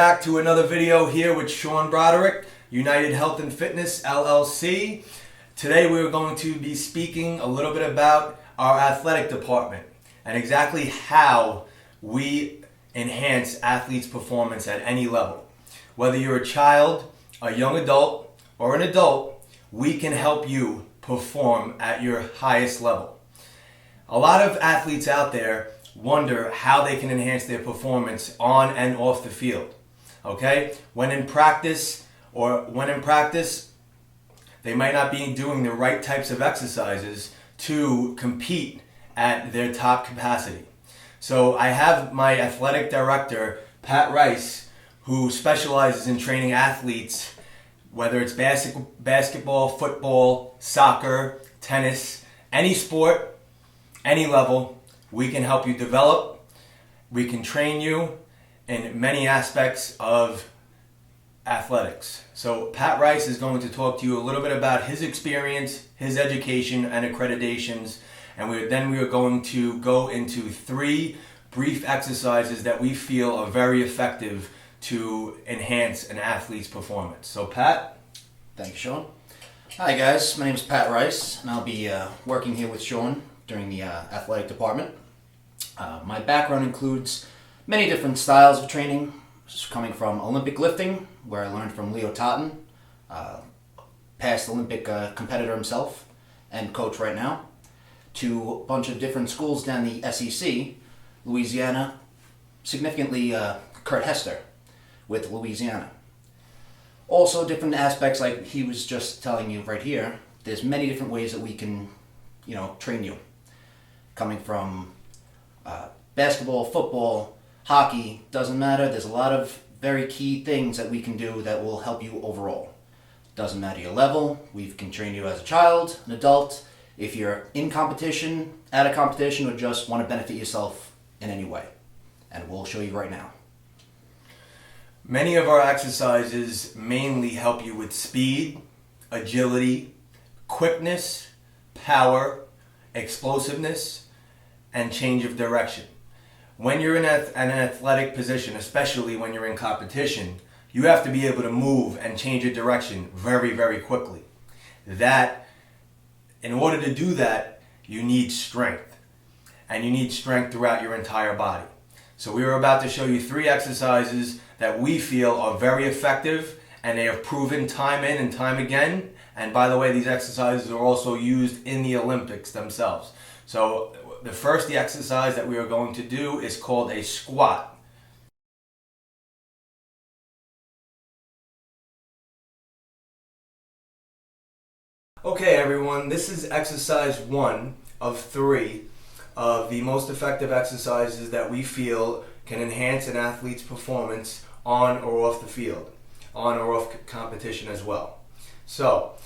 back to another video here with Sean Broderick, United Health and Fitness LLC. Today we're going to be speaking a little bit about our athletic department and exactly how we enhance athletes' performance at any level. Whether you're a child, a young adult, or an adult, we can help you perform at your highest level. A lot of athletes out there wonder how they can enhance their performance on and off the field. Okay? When in practice, they might not be doing the right types of exercises to compete at their top capacity. So I have my athletic director, Pat Rice, who specializes in training athletes, whether it's basketball, football, soccer, tennis, any sport, any level. We can help you develop. We can train you in many aspects of athletics. So Pat Rice is going to talk to you a little bit about his experience, his education, and accreditations. And then we are going to go into 3 brief exercises that we feel are very effective to enhance an athlete's performance. So Pat? Thank you, Sean. Hi guys, my name is Pat Rice, and I'll be working here with Sean during the athletic department. My background includes many different styles of training, coming from Olympic lifting, where I learned from Leo Totten, past Olympic competitor himself and coach right now, to a bunch of different schools down the SEC, Louisiana, significantly Kurt Hester with Louisiana. Also different aspects, like he was just telling you right here, there's many different ways that we can, train you. Coming from basketball, football, hockey, doesn't matter. There's a lot of very key things that we can do that will help you overall. Doesn't matter your level. We can train you as a child, an adult, if you're in competition, at a competition, or just want to benefit yourself in any way. And we'll show you right now. Many of our exercises mainly help you with speed, agility, quickness, power, explosiveness, and change of direction. When you're in an athletic position, especially when you're in competition, you have to be able to move and change your direction very, very quickly. In order to do that, you need strength. And you need strength throughout your entire body. So we are about to show you 3 exercises that we feel are very effective, and they have proven time in and time again. And by the way, these exercises are also used in the Olympics themselves. So the exercise that we are going to do is called a squat. Okay everyone, this is exercise 1 of 3 of the most effective exercises that we feel can enhance an athlete's performance on or off the field, on or off competition as well. So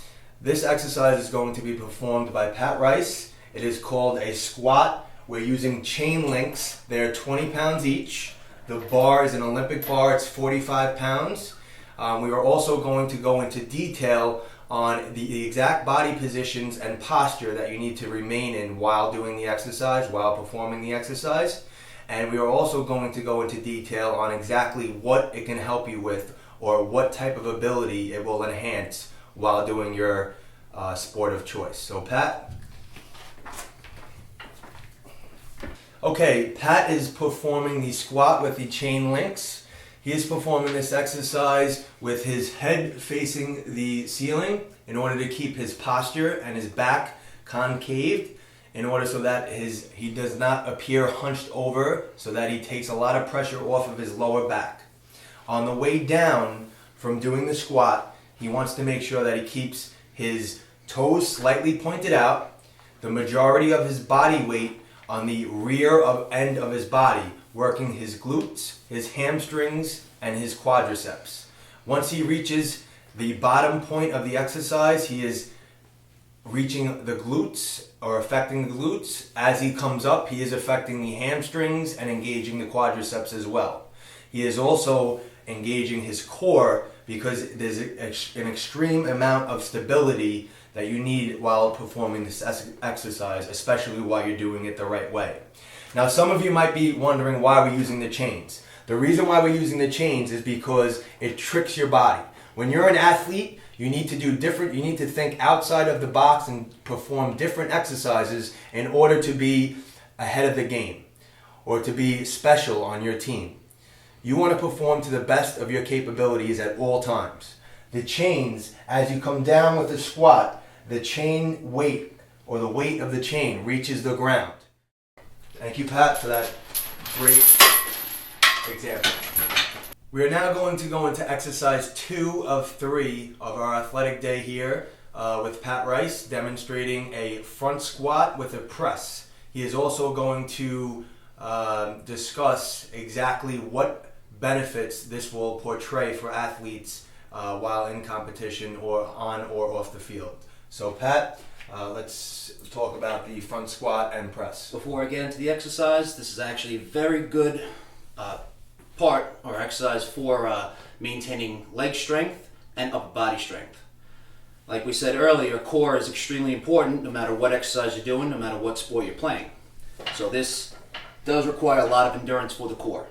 this exercise is going to be performed by Pat Rice. It is called a squat. We're using chain links. They're 20 pounds each. The bar is an Olympic bar. It's 45 pounds. We are also going to go into detail on the exact body positions and posture that you need to remain in while doing the exercise, while performing the exercise. And we are also going to go into detail on exactly what it can help you with, or what type of ability it will enhance while doing your sport of choice. So Pat? Okay, Pat is performing the squat with the chain links. He is performing this exercise with his head facing the ceiling in order to keep his posture and his back concaved, in order so that he does not appear hunched over, so that he takes a lot of pressure off of his lower back. On the way down from doing the squat, he wants to make sure that he keeps his toes slightly pointed out, the majority of his body weight on the rear end of his body, working his glutes, his hamstrings, and his quadriceps. Once he reaches the bottom point of the exercise, he is reaching the glutes, or affecting the glutes. As he comes up, he is affecting the hamstrings and engaging the quadriceps as well. He is also engaging his core, because there's an extreme amount of stability that you need while performing this exercise, especially while you're doing it the right way. Now, some of you might be wondering why we're using the chains. The reason why we're using the chains is because it tricks your body. When you're an athlete, you need to think outside of the box and perform different exercises in order to be ahead of the game or to be special on your team. You want to perform to the best of your capabilities at all times. The chains, as you come down with the squat, the chain weight or the weight of the chain reaches the ground. Thank you, Pat, for that great example. We are now going to go into exercise 2 of 3 of our athletic day here with Pat Rice, demonstrating a front squat with a press. He is also going to discuss exactly what benefits this will portray for athletes while in competition or on or off the field. So Pat, let's talk about the front squat and press. Before I get into the exercise, this is actually a very good part or exercise for maintaining leg strength and upper body strength. Like we said earlier, core is extremely important no matter what exercise you're doing, no matter what sport you're playing. So this does require a lot of endurance for the core.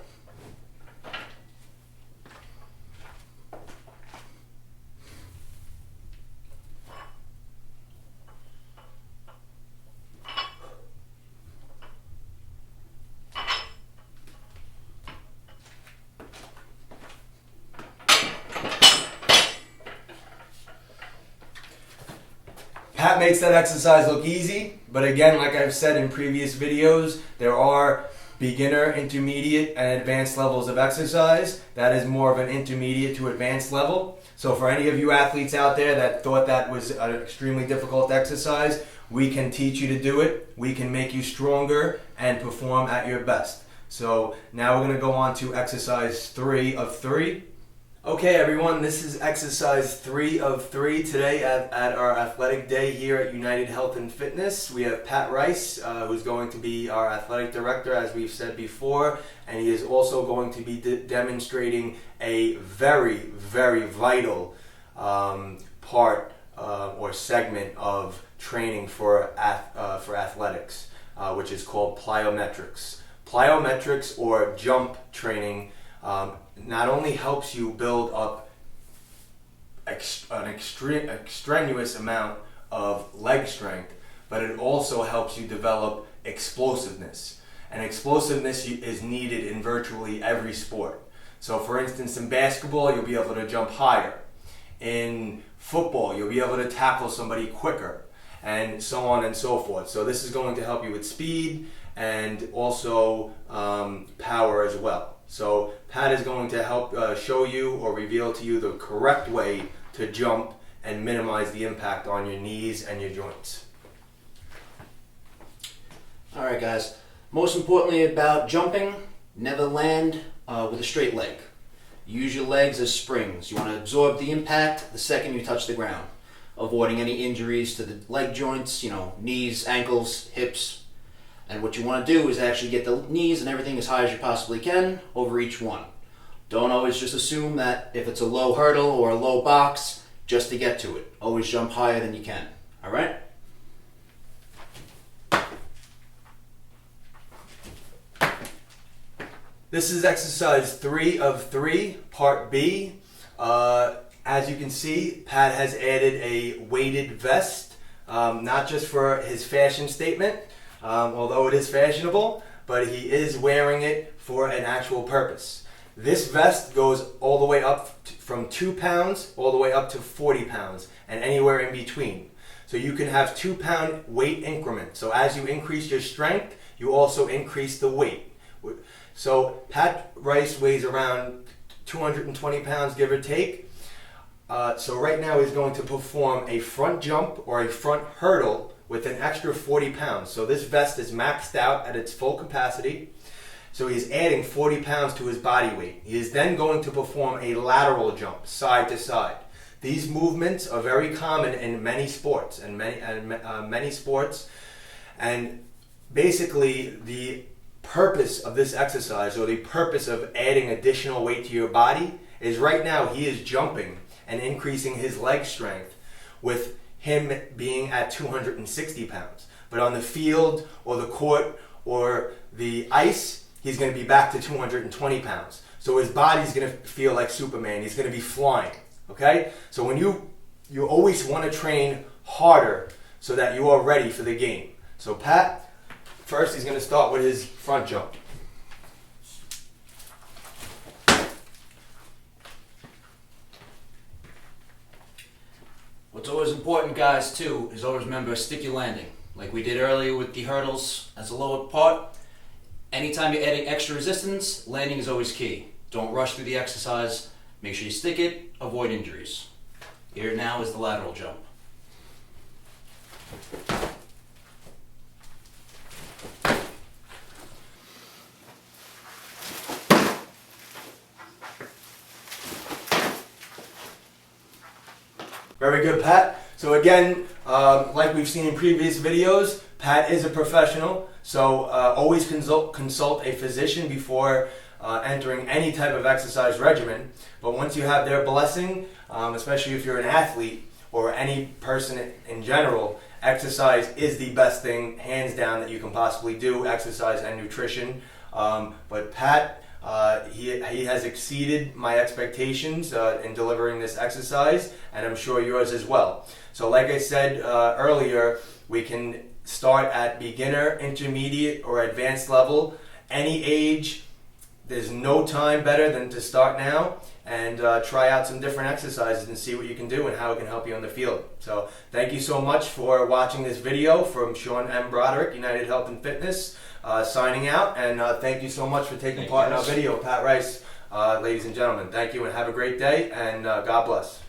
Pat makes that exercise look easy, but again, like I've said in previous videos, there are beginner, intermediate, and advanced levels of exercise. That is more of an intermediate to advanced level. So for any of you athletes out there that thought that was an extremely difficult exercise, we can teach you to do it. We can make you stronger and perform at your best. So now we're going to go on to exercise 3 of 3. Okay everyone, this is exercise 3 of 3 today at our athletic day here at UnitedHealth&Fitness. We have Pat Rice, who's going to be our athletic director, as we've said before, and he is also going to be demonstrating a very, very vital part or segment of training for athletics, which is called plyometrics. Plyometrics, or jump training, not only helps you build up an extraneous amount of leg strength, but it also helps you develop explosiveness. And explosiveness is needed in virtually every sport. So for instance, in basketball, you'll be able to jump higher. In football, you'll be able to tackle somebody quicker, and so on and so forth. So this is going to help you with speed and also power as well. So Pat is going to help show you or reveal to you the correct way to jump and minimize the impact on your knees and your joints. Alright guys, most importantly about jumping, never land with a straight leg. Use your legs as springs. You want to absorb the impact the second you touch the ground, avoiding any injuries to the leg joints, knees, ankles, hips. And what you want to do is actually get the knees and everything as high as you possibly can over each one. Don't always just assume that if it's a low hurdle or a low box, just to get to it. Always jump higher than you can. Alright? This is exercise 3 of 3, part B. As you can see, Pat has added a weighted vest, not just for his fashion statement, although it is fashionable, but he is wearing it for an actual purpose. This vest goes all the way up from 2 pounds all the way up to 40 pounds and anywhere in between. So you can have 2-pound weight increments. So as you increase your strength, you also increase the weight. So Pat Rice weighs around 220 pounds, give or take. So right now he's going to perform a front jump or a front hurdle with an extra 40 pounds. So this vest is maxed out at its full capacity. So he's adding 40 pounds to his body weight. He is then going to perform a lateral jump, side to side. These movements are very common in many sports, and many sports. And basically, the purpose of this exercise, or the purpose of adding additional weight to your body, is right now he is jumping and increasing his leg strength with him being at 260 pounds. But on the field or the court or the ice, he's going to be back to 220 pounds. So his body's going to feel like Superman. He's going to be flying. Okay? So when you always want to train harder so that you are ready for the game. So Pat, first he's going to start with his front jump. What's always important, guys, too, is always remember stick your landing. Like we did earlier with the hurdles as a lower part. Anytime you're adding extra resistance, landing is always key. Don't rush through the exercise. Make sure you stick it, avoid injuries. Here now is the lateral jump. Very good, Pat. So again, like we've seen in previous videos, Pat is a professional. So always consult a physician before entering any type of exercise regimen. But once you have their blessing, especially if you're an athlete or any person in general, exercise is the best thing, hands down, that you can possibly do, exercise and nutrition. But Pat, he has exceeded my expectations in delivering this exercise, and I'm sure yours as well. So like I said earlier, we can start at beginner, intermediate, or advanced level, any age. There's no time better than to start now and try out some different exercises and see what you can do and how it can help you on the field. So thank you so much for watching this video from Sean M. Broderick, United Health and Fitness, signing out. And thank you so much for taking part in our video, Pat Rice. Ladies and gentlemen, thank you and have a great day, and God bless.